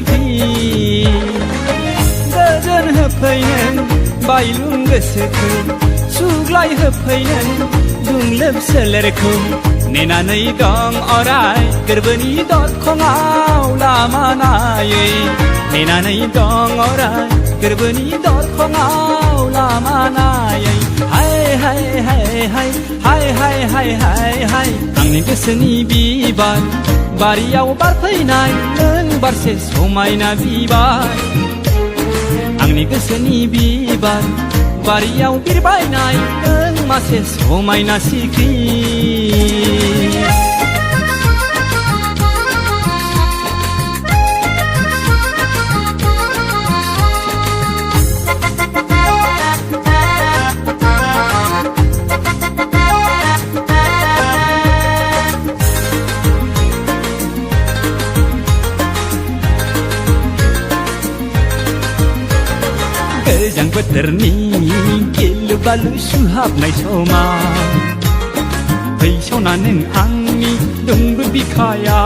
सिख्रि गोजोन होफैनो बायलुं गोसोखौ सुग्लाय होफैनो दुंलोब सोलेरखौ नेनानै दं अराय गोरबोनि दरखङाव लामा नायै नेनानै दं अराय गोरबोनि दरखङाव लामा नायै हाय हाय हाय हाय हाय हाय हाय हाय हाय आंनि गोसोनि बिबार बारियाव बारफैनाय नों बारसे समायना बिबार आंनि गोसोनि बिबार बारियाव बिरबायनाय नों मासे समायना सिख्रि गोजां बोथोरनि गिलु बालु सुहाबनाय समा फैसना नों आंनि दुंब्रु बिखाया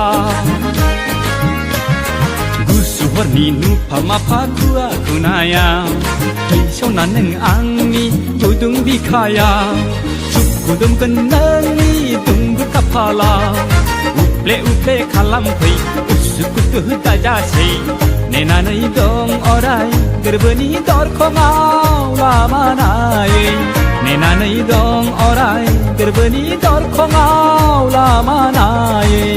गुसु हरनि नुफा माफा खुवा खुनाया फैसना नों आंनि गुदुं बिखाया सुखुदुमगोन नोंनि दुंब्रु खाफाला उफ्ले उफ्ले खालामफै उसुखुथु दाजासै नेनानै दं अराय गोरबोनि दरखङाव लामा नायै नेनानै दं अराय गोरबोनि दरखङाव लामा नायै